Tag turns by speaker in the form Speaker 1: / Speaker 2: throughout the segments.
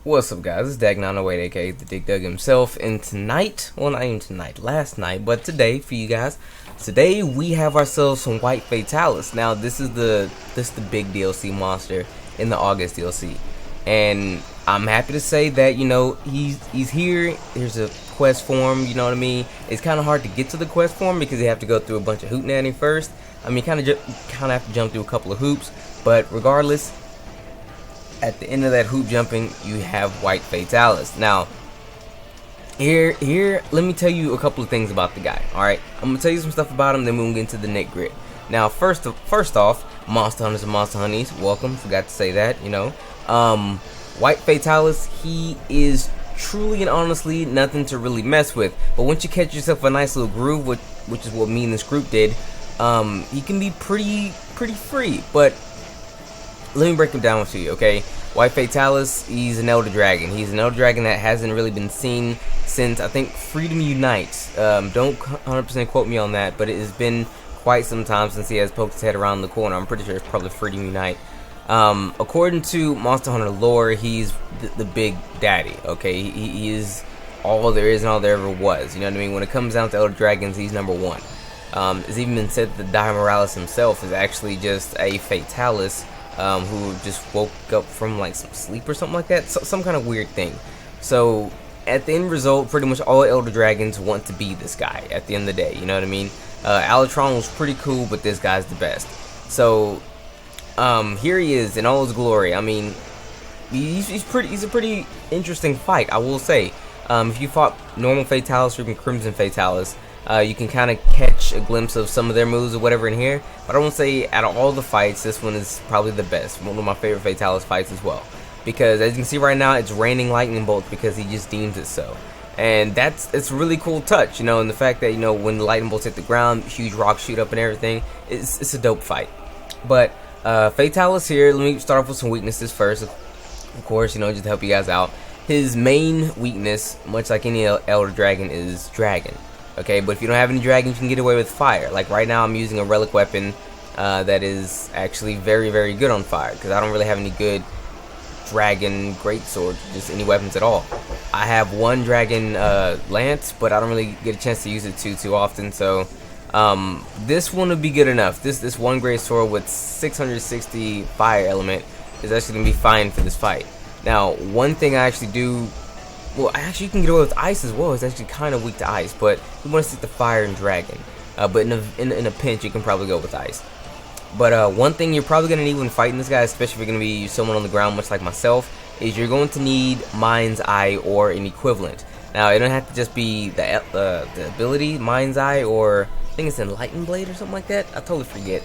Speaker 1: What's up, guys? It's Dag908, aka the Dig Dug himself, and tonight, well, not even tonight, last night, but today for you guys, today we have ourselves some white Fatalis. Now, this is the big DLC monster in the August DLC, and I'm happy to say that he's here. Here's a quest form. You know what I mean? It's kind of hard to get to the quest form because you have to go through a bunch of hootenanny first. I mean, kind of have to jump through a couple of hoops, but regardless. At the end of that hoop jumping, you have white Fatalis. Now, here, let me tell you a couple of things about the guy. All right, I'm gonna tell you some stuff about him, then we'll get into the nit grit. Now, first off, Monster Hunters and Monster Honeys, welcome. Forgot to say that. White Fatalis, he is truly and honestly nothing to really mess with. But once you catch yourself a nice little groove, which is what me and this group did, he can be pretty free. But let me break him down to you, okay? White Fatalis, he's an Elder Dragon. He's an Elder Dragon that hasn't really been seen since, I think, Freedom Unites. Don't 100% quote me on that, but it has been quite some time since he has poked his head around the corner. I'm pretty sure it's probably Freedom Unite. According to Monster Hunter lore, he's the big daddy, okay? He is all there is and all there ever was. You know what I mean? When it comes down to Elder Dragons, he's number one. It's even been said that Dire Morales himself is actually just a Fatalis, who just woke up from like some sleep or something like that, some kind of weird thing. So at the end result, pretty much all Elder Dragons want to be this guy at the end of the day. You know what I mean? Alatron was pretty cool, but this guy's the best. So here he is in all his glory. I mean, he's a pretty interesting fight, I will say. If you fought normal Fatalis or even Crimson Fatalis, you can kind of catch a glimpse of some of their moves or whatever in here. But I won't say out of all the fights, this one is probably the best. One of my favorite Fatalis fights as well. Because as you can see right now, it's raining lightning bolts because he just deems it so. And it's a really cool touch, and the fact that, when the lightning bolts hit the ground, huge rocks shoot up and everything, it's a dope fight. But Fatalis here, let me start off with some weaknesses first. Of course, just to help you guys out. His main weakness, much like any Elder Dragon, is Dragon. Okay, but if you don't have any dragon, you can get away with fire. Like right now, I'm using a relic weapon that is actually very, very good on fire because I don't really have any good dragon greatsword, just any weapons at all. I have one dragon lance, but I don't really get a chance to use it too often. So this one would be good enough. This one greatsword with 660 fire element is actually gonna be fine for this fight. Now, one thing I actually do. Well, actually, you can get away with ice as well. It's actually kind of weak to ice, but you want to stick to fire and dragon. But in a pinch, you can probably go with ice. But one thing you're probably going to need when fighting this guy, especially if you're going to be someone on the ground, much like myself, is you're going to need Mind's Eye or an equivalent. Now, it don't have to just be the ability, Mind's Eye, or I think it's Enlightened Blade or something like that. I totally forget.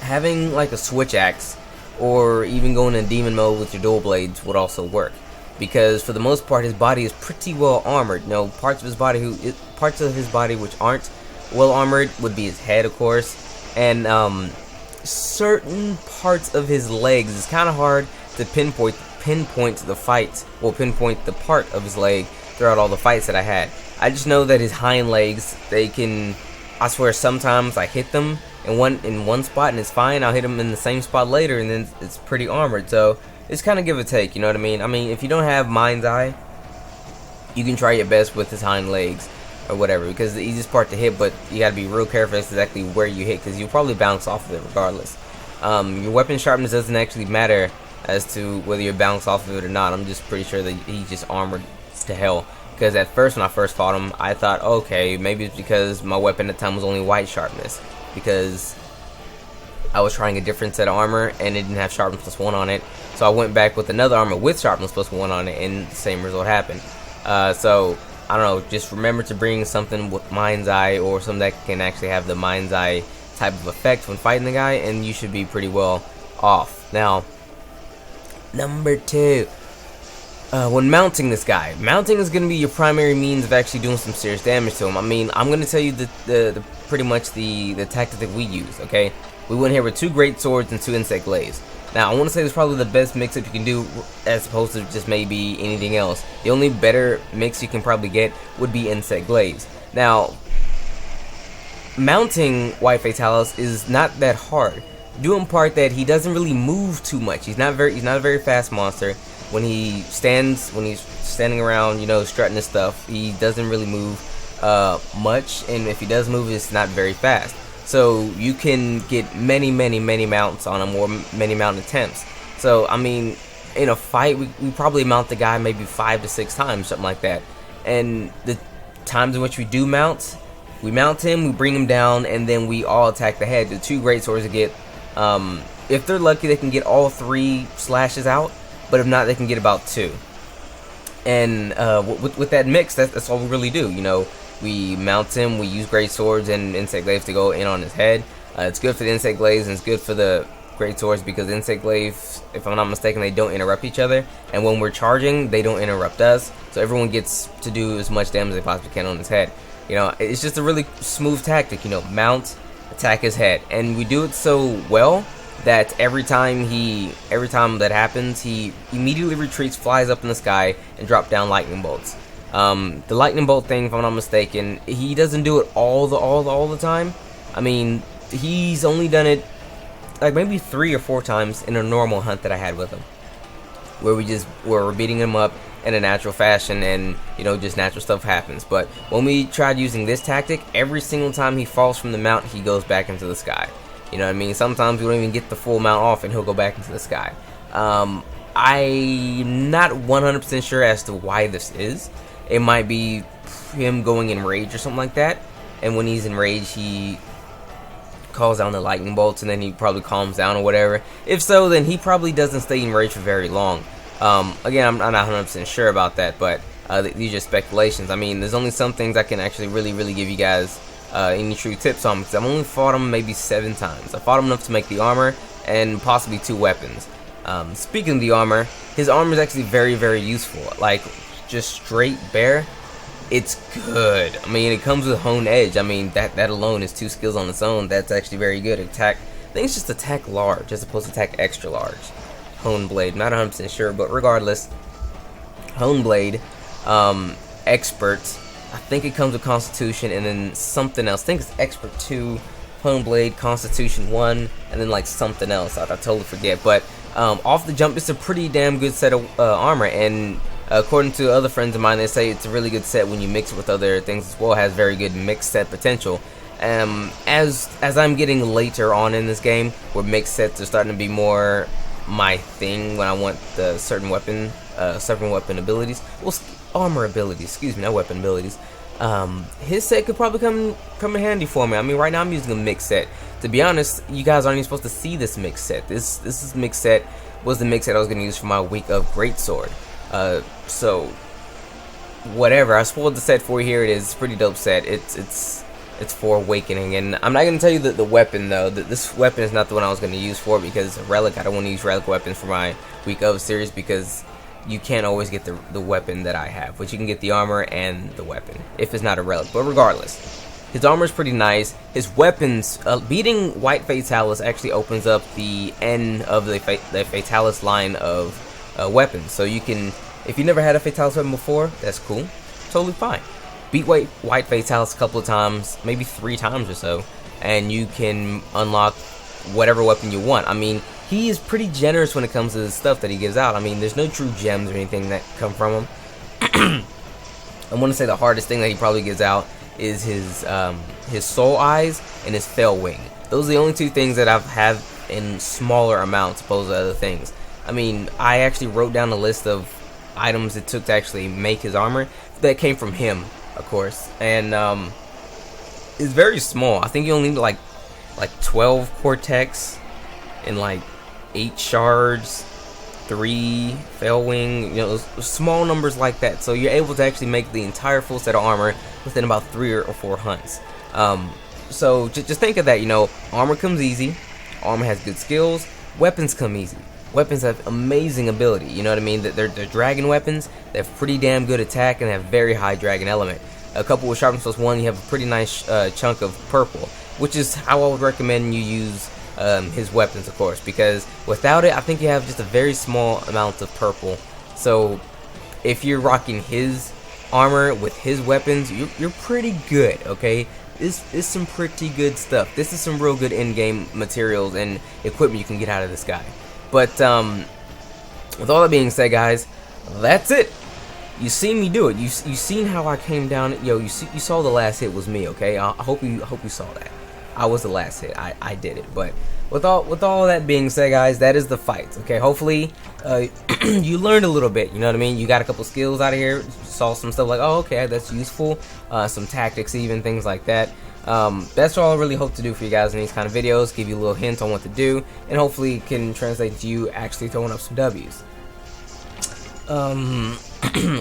Speaker 1: Having like a switch axe, or even going in demon mode with your dual blades would also work. Because for the most part, his body is pretty well armored. Parts of his body which aren't well armored would be his head, of course, and certain parts of his legs. It's kind of hard to pinpoint the fight. Well, pinpoint the part of his leg throughout all the fights that I had. I just know that his hind legs, they can. I swear, sometimes I hit them in one spot and it's fine. I'll hit them in the same spot later, and then it's pretty armored. So. It's kind of give or take, you know what I mean? I mean, if you don't have Mind's Eye, you can try your best with his hind legs or whatever, because the easiest part to hit, but you got to be real careful exactly where you hit, because you'll probably bounce off of it regardless. Your weapon sharpness doesn't actually matter as to whether you bounce off of it or not. I'm just pretty sure that he's just armored to hell, because at first when I first fought him, I thought, okay, maybe it's because my weapon at the time was only white sharpness, because I was trying a different set of armor and it didn't have sharpness plus 1 on it. So I went back with another armor with sharpness plus 1 on it, and the same result happened. So I don't know, just remember to bring something with Mind's Eye or something that can actually have the Mind's Eye type of effect when fighting the guy, and you should be pretty well off. Now, number 2. When mounting this guy, mounting is going to be your primary means of actually doing some serious damage to him. I mean, I'm going to tell you the pretty much the tactic that we use, okay? We went here with 2 great swords and 2 insect glaives. Now, I want to say this is probably the best mix-up you can do as opposed to just maybe anything else. The only better mix you can probably get would be insect glaives. Now, mounting White Fatalis is not that hard. Due in part that he doesn't really move too much. He's not a very fast monster. when he's standing around, you know, strutting and stuff, he doesn't really move much, and if he does move, it's not very fast. So you can get many mounts on him, or many mount attempts. So I mean, in a fight, we probably mount the guy maybe 5 to 6 times, something like that. And the times in which we do mount, we mount him, we bring him down, and then we all attack the head. The 2 great swords to get, if they're lucky, they can get all 3 slashes out, but if not, they can get about 2. And with that mix, that's all we really do. You know, we mount him, we use great swords and insect glaives to go in on his head. It's good for the insect glaives, and it's good for the great swords, because insect glaives, if I'm not mistaken, they don't interrupt each other, and when we're charging, they don't interrupt us, so everyone gets to do as much damage as they possibly can on his head. You know, it's just a really smooth tactic. You know, mount, attack his head, and we do it so well that every time that happens, he immediately retreats, flies up in the sky, and drop down lightning bolts. The lightning bolt thing, if I'm not mistaken, he doesn't do it all the time. I mean, he's only done it like maybe 3 or 4 times in a normal hunt that I had with him, where we're beating him up in a natural fashion, and you know, just natural stuff happens. But when we tried using this tactic, every single time he falls from the mount, he goes back into the sky. You know what I mean? Sometimes we don't even get the full mount off, and he'll go back into the sky. I'm not 100% sure as to why this is. It might be him going in rage or something like that, and when he's in rage, he calls down the lightning bolts, and then he probably calms down or whatever. If so, then he probably doesn't stay in rage for very long. Again, I'm not 100% sure about that, but these are speculations. I mean, there's only some things I can actually really give you guys any true tips on, because I've only fought him maybe 7 times. I fought him enough to make the armor, and possibly 2 weapons. Speaking of the armor, his armor is actually very useful. Like, just straight bare, it's good. I mean, it comes with honed edge. I mean, that alone is 2 skills on its own. That's actually very good. Attack, I think it's just attack large as opposed to attack extra large. Hone blade, not 100% sure, but regardless, hone blade, expert, I think it comes with constitution, and then something else. I think it's expert 2, hone blade, constitution 1, and then like something else. I totally forget. But off the jump, it's a pretty damn good set of armor, and according to other friends of mine, they say it's a really good set when you mix it with other things as well. It has very good mixed set potential. As I'm getting later on in this game, where mixed sets are starting to be more my thing, when I want the certain weapon abilities, well, armor abilities, excuse me, not weapon abilities. His set could probably come in handy for me. I mean, right now I'm using a mixed set. To be honest, you guys aren't even supposed to see this mixed set. This mixed set was the mixed set I was going to use for my week of greatsword. So whatever, I spoiled the set for you. Here it is. It's a pretty dope set. It's for Awakening, and I'm not going to tell you the weapon though. This weapon is not the one I was going to use for, because Relic, I don't want to use Relic weapons for my week of series, because you can't always get the weapon that I have, but you can get the armor and the weapon if it's not a Relic. But regardless, his armor is pretty nice. His weapons, beating White Fatalis actually opens up the end of the Fatalis line of weapons. So you can, if you never had a Fatalis weapon before, that's cool, totally fine. Beat White Fatalis a couple of times, maybe 3 times or so, and you can unlock whatever weapon you want. I mean, he is pretty generous when it comes to the stuff that he gives out. I mean, there's no true gems or anything that come from him. I want to say the hardest thing that he probably gives out is his soul eyes and his fell wing. Those are the only 2 things that I've had in smaller amounts opposed to other things. I mean, I actually wrote down a list of items it took to actually make his armor that came from him, of course, and it's very small. I think you only need like 12 cortex and like 8 shards, 3 fell wing, you know, small numbers like that. So you're able to actually make the entire full set of armor within about 3 or 4 hunts. So just think of that. You know, armor comes easy, armor has good skills, weapons come easy. Weapons have amazing ability, you know what I mean? They're dragon weapons. They have pretty damn good attack and have very high dragon element. A couple with Sharpness +1, you have a pretty nice chunk of purple, which is how I would recommend you use his weapons, of course, because without it, I think you have just a very small amount of purple. So if you're rocking his armor with his weapons, you're pretty good, okay? This is some pretty good stuff. This is some real good in-game materials and equipment you can get out of this guy. But with all that being said, guys, that's it. You seen me do it. You seen how I came down. Yo, you saw the last hit was me. Okay, I hope you saw that. I was the last hit. I did it. But with all that being said, guys, that is the fight. Okay, hopefully you learned a little bit. You know what I mean? You got a couple skills out of here. Saw some stuff like, oh, okay, that's useful. Some tactics, even things like that. That's all I really hope to do for you guys in these kind of videos. Give you a little hint on what to do, and hopefully it can translate to you actually throwing up some W's.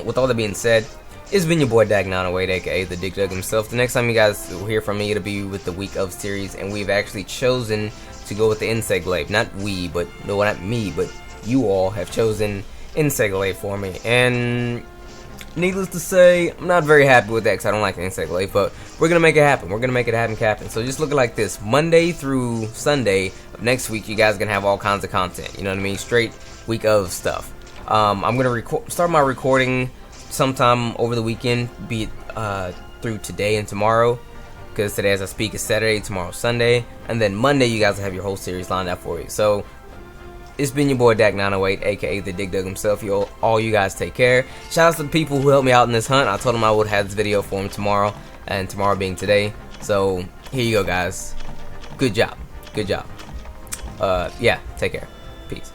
Speaker 1: With all that being said, it's been your boy Dag908, aka the Dig Dug himself. The next time you guys will hear from me, it'll be with the Week of series, and we've actually chosen to go with the Insect Glaive. Not we, but no, not me, but you all have chosen Insect Glaive for me. And needless to say, I'm not very happy with that because I don't like the Insect Glaive, but we're gonna make it happen. We're gonna make it happen, Captain. So just look at it like this: Monday through Sunday of next week, you guys are gonna have all kinds of content. You know what I mean? Straight Week of stuff. I'm gonna start my recording sometime over the weekend, be it through today and tomorrow, because today as I speak is Saturday, tomorrow's Sunday, and then Monday you guys will have your whole series lined up for you. So it's been your boy Dak908, aka the Dig Dug himself. All you guys take care. Shout out to the people who helped me out in this hunt. I told them I would have this video for them tomorrow, and tomorrow being today. So here you go, guys. Good job. Good job. Yeah, take care. Peace.